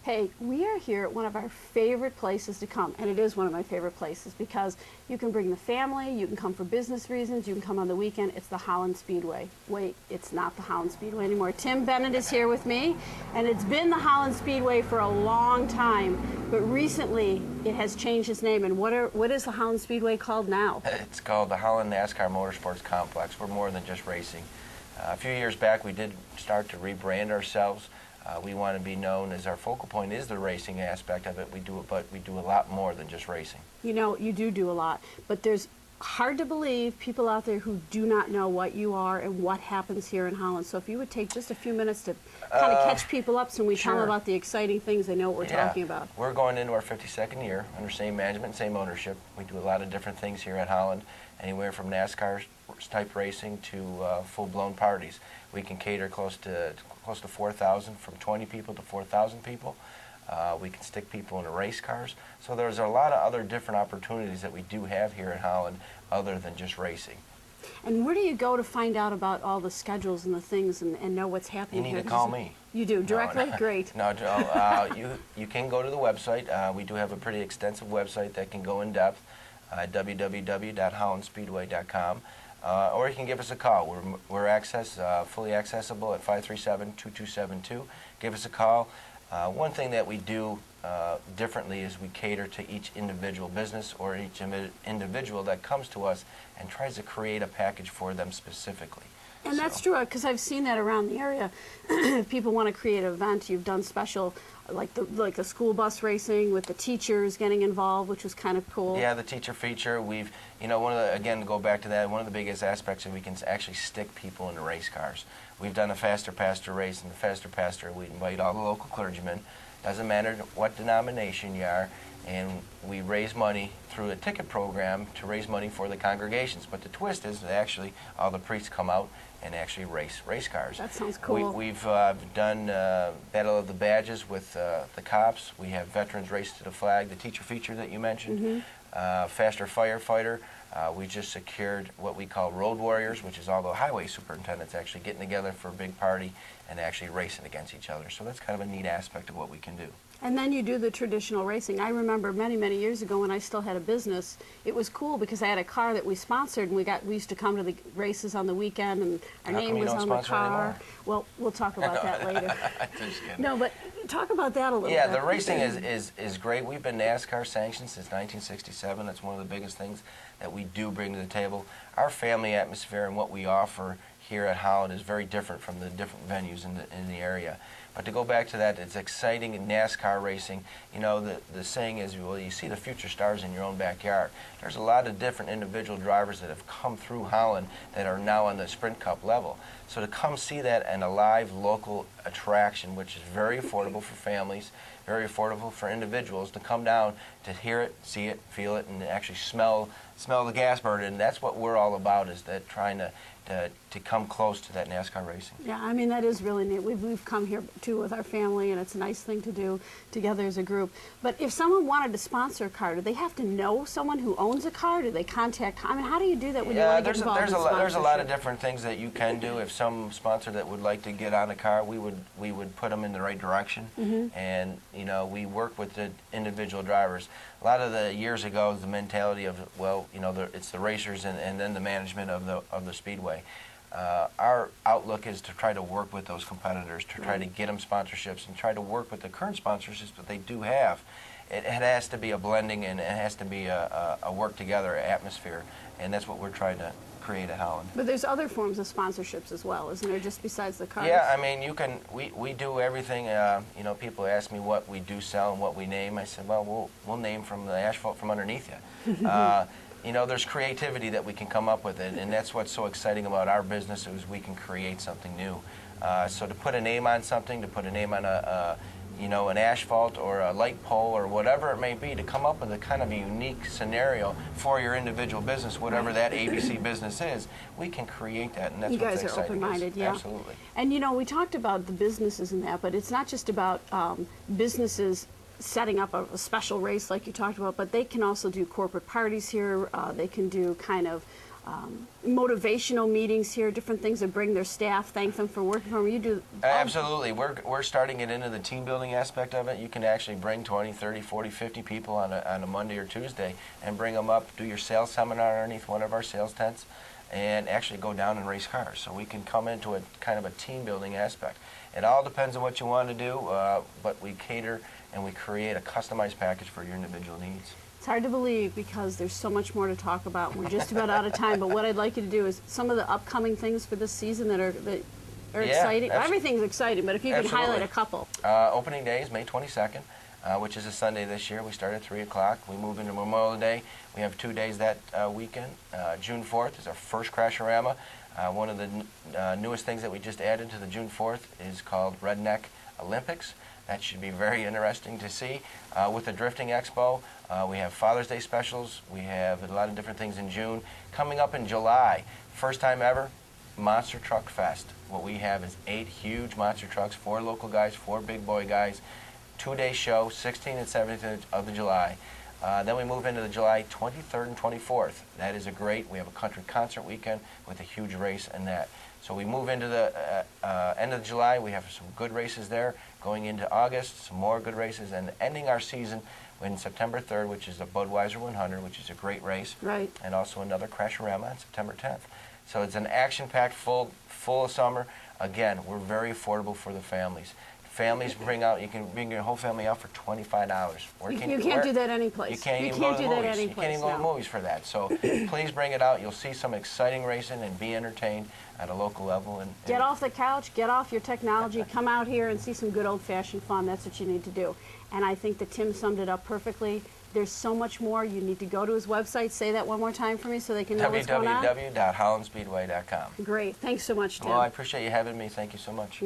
Hey, we are here at one of our favorite places to come, and it is one of my favorite places because you can bring the family, you can come for business reasons, you can come on the weekend. It's the Holland Speedway. Wait, it's not the Holland Speedway anymore. Tim Bennett is here with me, and it's been the Holland Speedway for a long time, but recently it has changed its name. And what is the Holland Speedway called now? It's called the Holland Nascar Motorsports Complex. We're more than just racing. A few years back, we did start to rebrand ourselves. We want to be known as our focal point is the racing aspect of it. But we do a lot more than just racing. You know, you do a lot, but there's hard to believe people out there who do not know what you are and what happens here in Holland. So if you would take just a few minutes to kind of catch people up so we tell them about the exciting things, they know what we're talking about. We're going into our 52nd year under same management, same ownership. We do a lot of different things here at Holland, anywhere from NASCAR type racing to full-blown parties. We can cater close to 4,000, from 20 people to 4,000 people. We can stick people into race cars. So there's a lot of other different opportunities that we do have here in Holland other than just racing. And where do you go to find out about all the schedules and the things and know what's happening here? You need to call me. You do? Directly? No, Great. No, you can go to the website. We do have a pretty extensive website that can go in depth at www.hollandspeedway.com. Or you can give us a call. We're fully accessible at 537-2272. Give us a call. One thing that we do differently is we cater to each individual business or each individual that comes to us and tries to create a package for them specifically. And that's true, because I've seen that around the area. If people want to create an event, you've done special, like the school bus racing with the teachers getting involved, which was kind of cool. Yeah, the teacher feature. We've, again, to go back to that, one of the biggest aspects is we can actually stick people into race cars. We've done a Faster Pastor race, and the Faster Pastor, we invite all the local clergymen. Doesn't matter what denomination you are, and we raise money through a ticket program to raise money for the congregations. But the twist is that actually all the priests come out and actually race cars. That sounds cool. We've done Battle of the Badges with the cops. We have Veterans Race to the Flag, the teacher feature that you mentioned, Faster Firefighter. We just secured what we call Road Warriors, which is all the highway superintendents actually getting together for a big party and actually racing against each other. So that's kind of a neat aspect of what we can do. And then you do the traditional racing. I remember many, many years ago when I still had a business, it was cool because I had a car that we sponsored, and we used to come to the races on the weekend, and our name was on the car. Well, we'll talk about that later. No, but talk about that a little bit. Yeah, the racing is great. We've been NASCAR sanctioned since 1967. That's one of the biggest things that we do bring to the table. Our family atmosphere and what we offer here at Holland is very different from the different venues in the area. But to go back to that, it's exciting in NASCAR racing. You know, the saying is, well, you see the future stars in your own backyard. There's a lot of different individual drivers that have come through Holland that are now on the Sprint Cup level. So to come see that in a live local attraction, which is very affordable for families, very affordable for individuals, to come down to hear it, see it, feel it, and actually smell the gas burning. And that's what we're all about, is that trying to come close to that NASCAR racing. Yeah, I mean, that is really neat. We've come here, too, with our family, and it's a nice thing to do together as a group. But if someone wanted to sponsor a car, do they have to know someone who owns a car? Do they contact? I mean, how do you do that when you want to get involved in sponsorship? There's a lot of different things that you can do. If some sponsor that would like to get on a car, we would put them in the right direction. And, we work with the individual drivers. A lot of the years ago, the mentality of, well, it's the racers and then the management of the speedway. Our outlook is to try to work with those competitors, to try to get them sponsorships and try to work with the current sponsorships that they do have. It has to be a blending, and it has to be a work together atmosphere, and that's what we're trying to create at Holland. But there's other forms of sponsorships as well, isn't there, just besides the cars? Yeah, I mean, we do everything. People ask me what we do sell and what we name. I said, well, we'll name from the asphalt from underneath you. There's creativity that we can come up with, and that's what's so exciting about our business, is we can create something new. So to put a name on something, to put a name on an asphalt or a light pole or whatever it may be, to come up with a kind of a unique scenario for your individual business, whatever that ABC business is, we can create that, and that's you what's guys are open-minded, yeah. Absolutely. And we talked about the businesses and that, but it's not just about businesses setting up a special race like you talked about, but they can also do corporate parties here. They can do kind of motivational meetings here, different things that bring their staff, thank them for working for them. You do Absolutely. We're starting it into the team building aspect of it. You can actually bring 20, 30, 40, 50 people on a Monday or Tuesday and bring them up, do your sales seminar underneath one of our sales tents, and actually go down and race cars. So we can come into a kind of a team building aspect. It all depends on what you want to do, but we cater and we create a customized package for your individual needs. It's hard to believe because there's so much more to talk about. We're just about out of time, but what I'd like you to do is some of the upcoming things for this season that are exciting. Everything's exciting, but if you could highlight a couple. Opening day is May 22nd, which is a Sunday this year. We start at 3 o'clock. We move into Memorial Day. We have 2 days that weekend. June 4th is our first Crasherama. One of the newest things that we just added to the June 4th is called Redneck Olympics. That should be very interesting to see. With the Drifting Expo, we have Father's Day specials. We have a lot of different things in June. Coming up in July, first time ever, Monster Truck Fest. What we have is 8 huge monster trucks, 4 local guys, 4 big boy guys. 2-day show, 16th and 17th of July. Then we move into the July 23rd and 24th. That is we have a country concert weekend with a huge race in that. So we move into the end of July. We have some good races there. Going into August, some more good races, and ending our season in September 3rd, which is the Budweiser 100, which is a great race. Right. And also another Crasherama on September 10th. So it's an action-packed, full of summer. Again, we're very affordable for the families. Families you can bring your whole family out for $25. You can't do that any place. You can't even go to the movies. You can't even go to the movies for that. So please bring it out. You'll see some exciting racing and be entertained at a local level. And get off the couch, get off your technology, come out here and see some good old-fashioned fun. That's what you need to do. And I think that Tim summed it up perfectly. There's so much more. You need to go to his website. Say that one more time for me so they can know what's going on. www.hollandspeedway.com. Great. Thanks so much, Tim. Well, I appreciate you having me. Thank you so much.